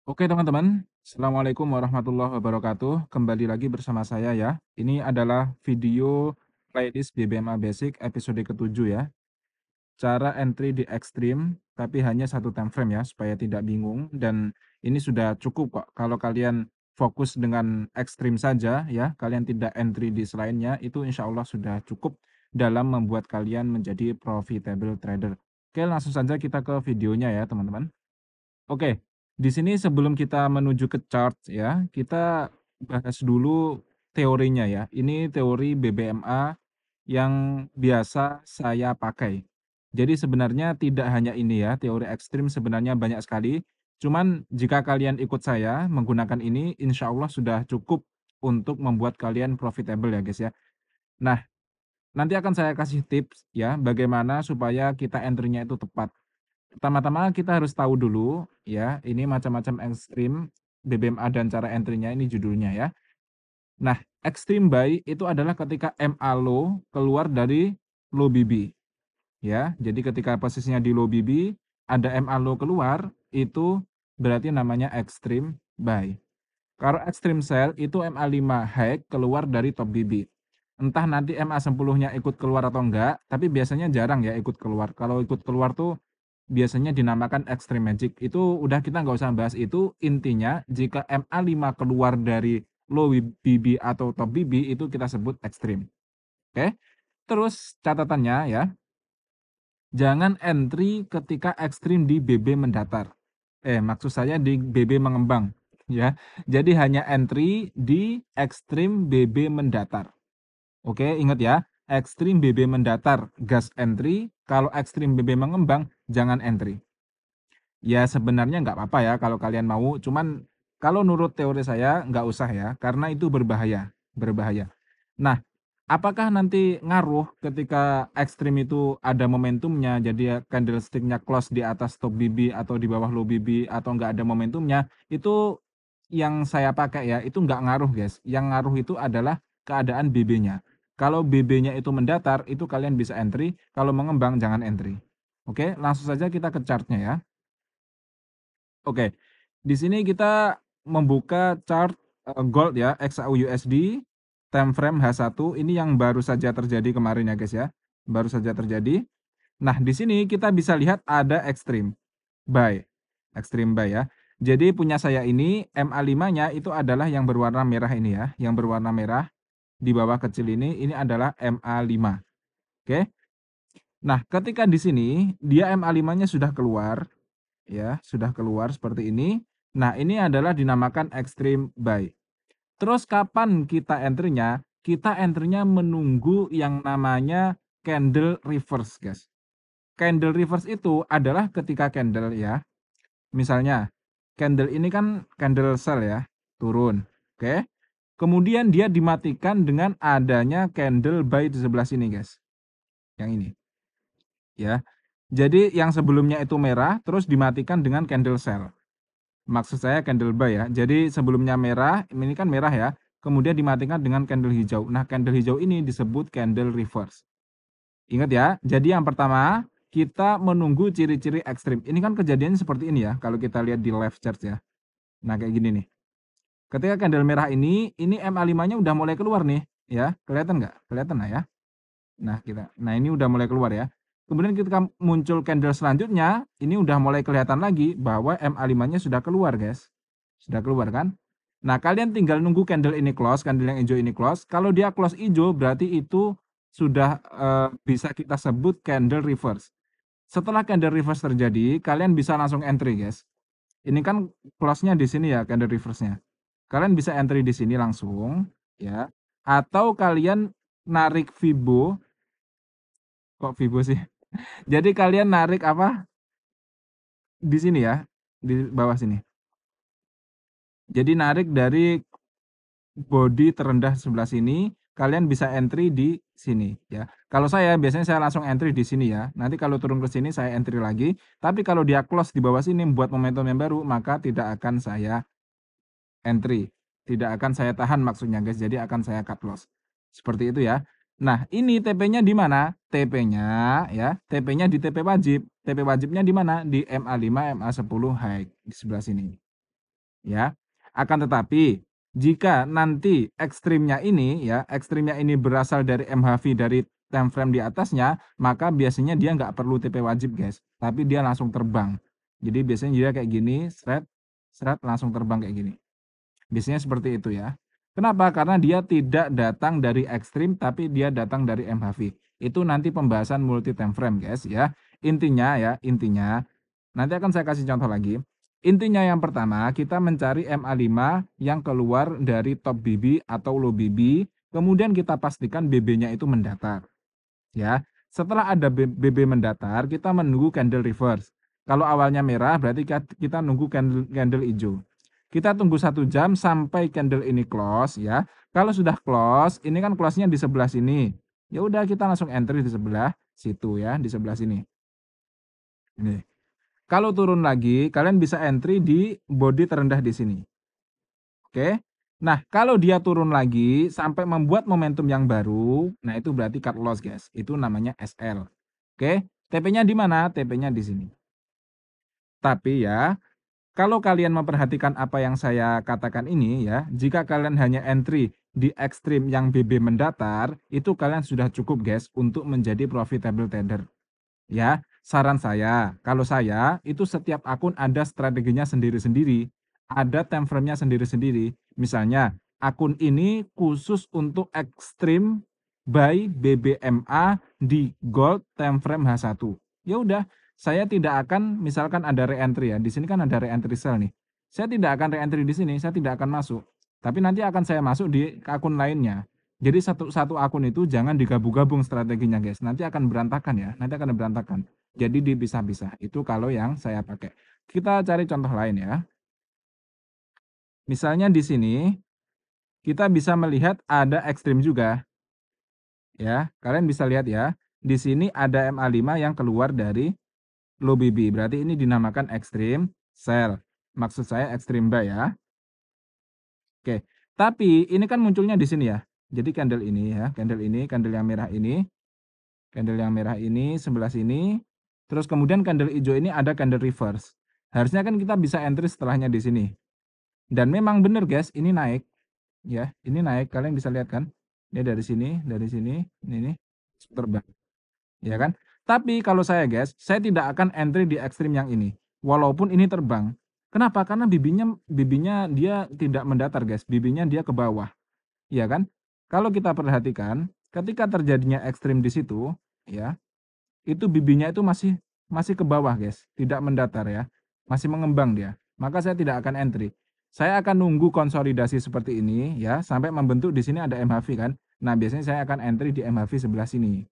Oke teman-teman, Assalamualaikum warahmatullahi wabarakatuh. Kembali lagi bersama saya ya. Ini adalah video playlist BBMA Basic episode ke-7 ya. Cara entry di ekstrim, tapi hanya satu time frame ya, supaya tidak bingung. Dan ini sudah cukup kok. Kalau kalian fokus dengan ekstrim saja ya, kalian tidak entry di selainnya, itu insya Allah sudah cukup dalam membuat kalian menjadi profitable trader. Oke, langsung saja kita ke videonya ya teman-teman. Oke, di sini sebelum kita menuju ke chart ya, kita bahas dulu teorinya ya. Ini teori BBMA yang biasa saya pakai. Jadi sebenarnya tidak hanya ini ya, teori ekstrim sebenarnya banyak sekali. Cuman jika kalian ikut saya menggunakan ini, insya Allah sudah cukup untuk membuat kalian profitable ya guys ya. Nah, nanti akan saya kasih tips ya, bagaimana supaya kita entry-nya itu tepat. Pertama-tama kita harus tahu dulu ya, ini macam-macam ekstrim, BBMA dan cara entry-nya ini judulnya ya. Nah, extreme buy itu adalah ketika MA low keluar dari low BB ya. Jadi ketika posisinya di low BB, ada MA low keluar, itu berarti namanya extreme buy. Kalau extreme sell itu MA5 high keluar dari top BB. Entah nanti MA10-nya ikut keluar atau enggak, tapi biasanya jarang ya ikut keluar. Kalau ikut keluar tuh biasanya dinamakan extreme magic. Itu udah kita nggak usah bahas itu, intinya jika MA5 keluar dari low BB atau top BB itu kita sebut ekstrim. Oke. Terus catatannya ya, jangan entry ketika ekstrim di BB mendatar. Maksud saya di BB mengembang ya. Jadi hanya entry di ekstrim BB mendatar. Oke, ingat ya, ekstrim BB mendatar gas entry, kalau ekstrim BB mengembang jangan entry. Ya sebenarnya nggak apa-apa ya kalau kalian mau, cuman kalau nurut teori saya nggak usah ya, karena itu berbahaya, berbahaya. Nah, apakah nanti ngaruh ketika ekstrim itu ada momentumnya, jadi candlestick-nya close di atas top BB atau di bawah low BB atau nggak ada momentumnya, itu yang saya pakai ya, itu nggak ngaruh guys. Yang ngaruh itu adalah keadaan BB-nya. Kalau BB-nya itu mendatar, itu kalian bisa entry, kalau mengembang jangan entry. Oke, langsung saja kita ke chart-nya ya. Oke, di sini kita membuka chart, gold ya, XAU USD, time frame H1, ini yang baru saja terjadi kemarin ya guys ya, baru saja terjadi. Nah, di sini kita bisa lihat ada extreme buy ya. Jadi punya saya ini MA5-nya itu adalah yang berwarna merah ini ya, yang berwarna merah di bawah kecil ini adalah MA5, oke. Nah, ketika di sini dia MA5-nya sudah keluar, ya, sudah keluar seperti ini. Nah, ini adalah dinamakan extreme buy. Terus kapan kita entry-nya? Kita entry-nya menunggu yang namanya candle reverse, guys. Candle reverse itu adalah ketika candle ya, misalnya candle ini kan candle sell ya, turun. Oke. Kemudian dia dimatikan dengan adanya candle buy di sebelah sini, guys. Yang ini, ya. Jadi yang sebelumnya itu merah terus dimatikan dengan candle sell. Maksud saya candle buy ya. Jadi sebelumnya merah, ini kan merah ya, kemudian dimatikan dengan candle hijau. Nah, candle hijau ini disebut candle reverse. Ingat ya, jadi yang pertama, kita menunggu ciri-ciri ekstrim. Ini kan kejadiannya seperti ini ya, kalau kita lihat di left chart ya. Nah, kayak gini nih. Ketika candle merah ini MA5-nya udah mulai keluar nih, ya. Kelihatan nggak? Kelihatan lah ya. Nah ini udah mulai keluar ya. Kemudian ketika muncul candle selanjutnya, ini udah mulai kelihatan lagi bahwa MA5-nya sudah keluar, guys. Sudah keluar kan? Nah, kalian tinggal nunggu candle ini close, candle yang hijau ini close. Kalau dia close hijau, berarti itu sudah bisa kita sebut candle reverse. Setelah candle reverse terjadi, kalian bisa langsung entry, guys. Ini kan close-nya di sini ya, candle reverse-nya. Kalian bisa entry di sini langsung, ya. Atau kalian narik Fibo. Kok Vibo sih? Jadi kalian narik apa, di sini ya, di bawah sini. Jadi narik dari body terendah sebelah sini, kalian bisa entry di sini ya. Kalau saya biasanya saya langsung entry di sini ya. Nanti kalau turun ke sini saya entry lagi, tapi kalau dia close di bawah sini buat momentum yang baru, maka tidak akan saya entry. Tidak akan saya tahan maksudnya guys, jadi akan saya cut loss. Seperti itu ya. Nah, ini TP-nya di mana? TP-nya ya, TP-nya di TP wajib. TP wajibnya di mana? Di MA5, MA10 high di sebelah sini. ya. Akan tetapi jika nanti ekstrimnya ini berasal dari MHV dari time frame di atasnya, maka biasanya dia nggak perlu TP wajib, guys, tapi dia langsung terbang. Jadi biasanya dia kayak gini, sret, sret, langsung terbang kayak gini. Biasanya seperti itu ya. Kenapa? Karena dia tidak datang dari ekstrim, tapi dia datang dari MHV. Itu nanti pembahasan multi time frame, guys, ya. Intinya, nanti akan saya kasih contoh lagi. Intinya yang pertama, kita mencari MA5 yang keluar dari top BB atau low BB, kemudian kita pastikan BB-nya itu mendatar, ya. Setelah ada BB mendatar, kita menunggu candle reverse. Kalau awalnya merah, berarti kita nunggu candle hijau. Kita tunggu 1 jam sampai candle ini close, ya. Kalau sudah close, ini kan close-nya di sebelah sini. Ya udah, kita langsung entry di sebelah situ ya, di sebelah sini. Ini. Kalau turun lagi, kalian bisa entry di body terendah di sini. Oke. Nah, kalau dia turun lagi sampai membuat momentum yang baru, nah itu berarti cut loss, guys. Itu namanya SL. Oke. TP-nya di mana? TP-nya di sini. Tapi ya, kalau kalian memperhatikan apa yang saya katakan ini ya, jika kalian hanya entry di ekstrim yang BB mendatar, itu kalian sudah cukup, guys, untuk menjadi profitable trader. Ya, saran saya, kalau saya itu setiap akun ada strateginya sendiri-sendiri, ada time frame-nya sendiri-sendiri. Misalnya, akun ini khusus untuk ekstrim buy BBMA di gold time frame H1. Ya udah, saya tidak akan misalkan ada re-entry ya. Di sini kan ada re-entry sell nih. Saya tidak akan re-entry di sini, saya tidak akan masuk. Tapi nanti akan saya masuk di akun lainnya. Jadi satu akun itu jangan digabung-gabung strateginya, guys. Nanti akan berantakan ya, nanti akan berantakan. Jadi dipisah-pisah. Itu kalau yang saya pakai. Kita cari contoh lain ya. Misalnya di sini kita bisa melihat ada ekstrim juga ya. Kalian bisa lihat ya. Di sini ada MA5 yang keluar dari low BB. Berarti ini dinamakan ekstrim sell. Maksud saya ekstrim buy ya. Oke. Tapi ini kan munculnya di sini ya. Jadi candle ini ya, candle yang merah ini. Candle yang merah ini sebelah sini, terus kemudian candle hijau ini ada candle reverse. Harusnya kan kita bisa entry setelahnya di sini. Dan memang benar, guys, ini naik ya, ini naik. Kalian bisa lihat kan? Ini dari sini, ini terbang, ya kan? Tapi kalau saya, guys, saya tidak akan entry di ekstrim yang ini. Walaupun ini terbang. Kenapa? Karena bibinya dia tidak mendatar, guys. Bibinya dia ke bawah, ya kan? Kalau kita perhatikan, ketika terjadinya ekstrim di situ, ya, itu bibinya itu masih masih ke bawah, guys, tidak mendatar ya, masih mengembang dia. Maka saya tidak akan entry. Saya akan nunggu konsolidasi seperti ini ya, sampai membentuk di sini ada MHV kan. Nah, biasanya saya akan entry di MHV sebelah sini.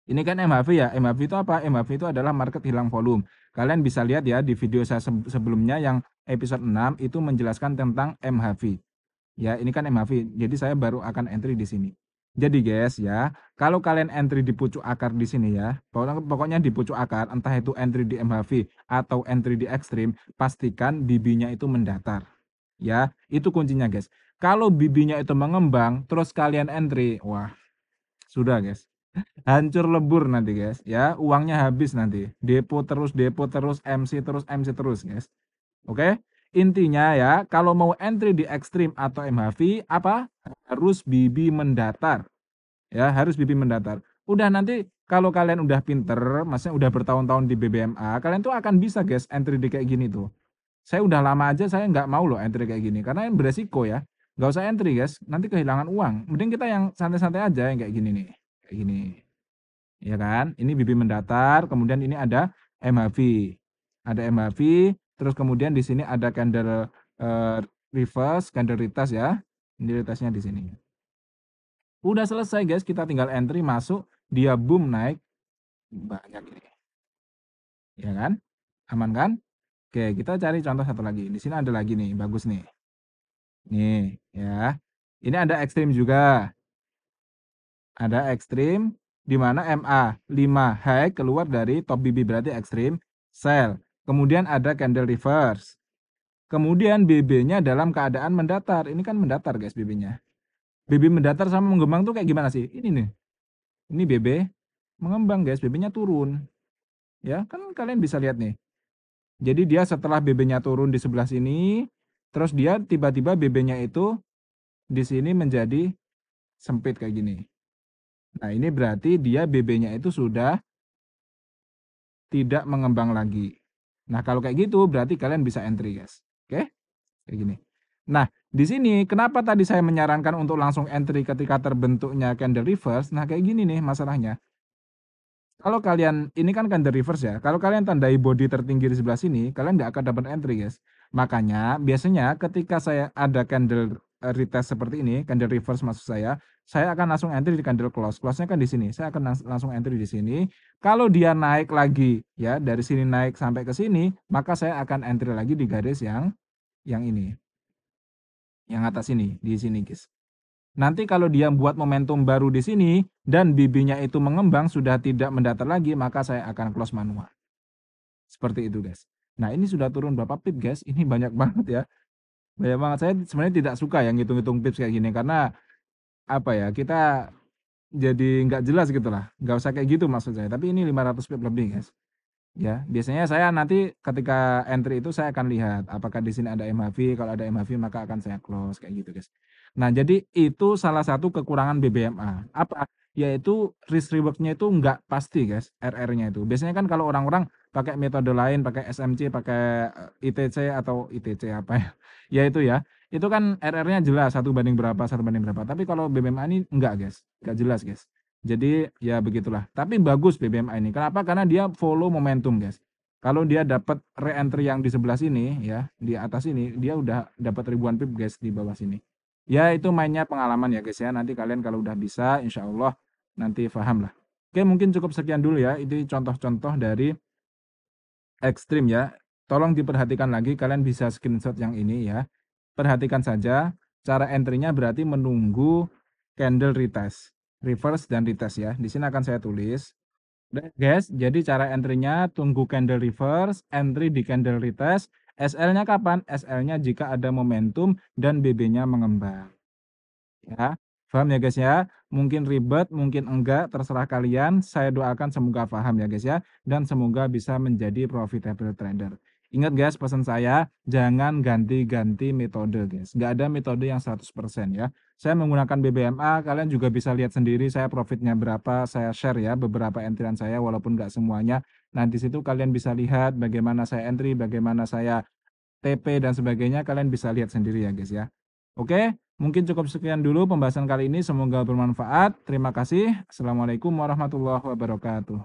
Ini kan MHV ya, MHV itu apa? MHV itu adalah market hilang volume. Kalian bisa lihat ya di video saya sebelumnya yang episode 6 itu menjelaskan tentang MHV. Ya, ini kan MHV. Jadi saya baru akan entry di sini. Jadi guys ya, kalau kalian entry di pucuk akar di sini ya, pokoknya di pucuk akar, entah itu entry di MHV atau entry di ekstrim, pastikan bibinya itu mendatar. Ya, itu kuncinya guys. Kalau bibinya itu mengembang, terus kalian entry, wah, sudah guys. Hancur lebur nanti guys, ya, uangnya habis nanti. Depo terus, MC terus guys. Oke? Intinya ya, kalau mau entry di ekstrim atau MHV, apa? Harus BB mendatar. Ya, harus BB mendatar. Udah nanti kalau kalian udah pinter, maksudnya udah bertahun-tahun di BBMA, kalian tuh akan bisa guys entry di kayak gini tuh. Saya udah lama aja saya nggak mau loh entry kayak gini, karena yang beresiko ya. Nggak usah entry guys, nanti kehilangan uang. Mending kita yang santai-santai aja yang kayak gini nih. Kayak gini. Ya kan? Ini BB mendatar, kemudian ini ada MHV. Ada MHV, terus kemudian di sini ada candle reverse, candle retest ya. Ini retestnya di sini. Udah selesai guys, kita tinggal entry masuk, dia boom naik banyak ini. Ya kan? Aman kan? Oke, kita cari contoh satu lagi. Di sini ada lagi nih, bagus nih. Nih, ya. Ini ada ekstrim juga. Ada ekstrim di mana MA5 high keluar dari top BB berarti ekstrim sell. Kemudian ada candle reverse. Kemudian BB-nya dalam keadaan mendatar. Ini kan mendatar guys BB-nya. BB mendatar sama mengembang tuh kayak gimana sih? Ini nih. Ini BB mengembang guys, BB-nya turun. Ya, kan kalian bisa lihat nih. Jadi dia setelah BB-nya turun di sebelah sini, terus dia tiba-tiba BB-nya itu di sini menjadi sempit kayak gini. Nah, ini berarti dia BB-nya itu sudah tidak mengembang lagi. Nah, kalau kayak gitu berarti kalian bisa entry, guys. Oke? Kayak gini. Nah, di sini kenapa tadi saya menyarankan untuk langsung entry ketika terbentuknya candle reverse? Nah, kayak gini nih masalahnya. Kalau kalian ini kan candle reverse ya, kalau kalian tandai body tertinggi di sebelah sini, kalian nggak akan dapat entry, guys. Makanya biasanya ketika saya ada candle retest seperti ini, candle reverse maksud saya akan langsung entry di candle close. Close-nya kan di sini. Saya akan langsung entry di sini. Kalau dia naik lagi ya, dari sini naik sampai ke sini, maka saya akan entry lagi di garis yang ini, yang atas ini, di sini, guys. Nanti kalau dia buat momentum baru di sini dan BB-nya itu mengembang sudah tidak mendatar lagi, maka saya akan close manual. Seperti itu, guys. Nah, ini sudah turun berapa pip, guys? Ini banyak banget ya. Banyak banget. Saya sebenarnya tidak suka yang ngitung-ngitung pips kayak gini karena apa ya? Kita jadi nggak jelas gitu lah. Nggak usah kayak gitu maksud saya. Tapi ini 500 pip lebih, guys. Ya, biasanya saya nanti ketika entry itu saya akan lihat apakah di sini ada MAV, kalau ada MAV maka akan saya close kayak gitu, guys. Nah, jadi itu salah satu kekurangan BBMA. Apa? Yaitu risk reward-nya itu enggak pasti, guys, RR-nya itu. Biasanya kan kalau orang-orang pakai metode lain, pakai SMC, pakai ITC atau ITC apa ya? Ya itu ya. Itu kan RR-nya jelas 1 banding berapa, 1 banding berapa. Tapi kalau BBMA ini enggak, guys. Enggak jelas, guys. Jadi ya begitulah. Tapi bagus BBMA ini. Kenapa? Karena dia follow momentum, guys. Kalau dia dapat re-entry yang di sebelah sini ya, di atas ini dia udah dapat ribuan pip, guys, di bawah sini. Ya itu mainnya pengalaman ya, guys ya. Nanti kalian kalau udah bisa insya Allah nanti paham lah. Oke, mungkin cukup sekian dulu ya. Itu contoh-contoh dari ekstrim ya. Tolong diperhatikan lagi, kalian bisa screenshot yang ini ya. Perhatikan saja cara entry-nya berarti menunggu candle retest, reverse dan retest ya. Di sini akan saya tulis. Udah, guys, jadi cara entry-nya tunggu candle reverse, entry di candle retest, SL-nya kapan? SL-nya jika ada momentum dan BB-nya mengembang. Ya, paham ya guys ya? Mungkin ribet, mungkin enggak, terserah kalian. Saya doakan semoga paham ya guys ya, dan semoga bisa menjadi profitable trader. Ingat guys, pesan saya, jangan ganti-ganti metode guys. Nggak ada metode yang 100% ya. Saya menggunakan BBMA, kalian juga bisa lihat sendiri saya profitnya berapa, saya share ya beberapa entryan saya walaupun nggak semuanya. Nah, di situ kalian bisa lihat bagaimana saya entry, bagaimana saya TP dan sebagainya, kalian bisa lihat sendiri ya guys ya. Oke, mungkin cukup sekian dulu pembahasan kali ini, semoga bermanfaat. Terima kasih. Assalamualaikum warahmatullahi wabarakatuh.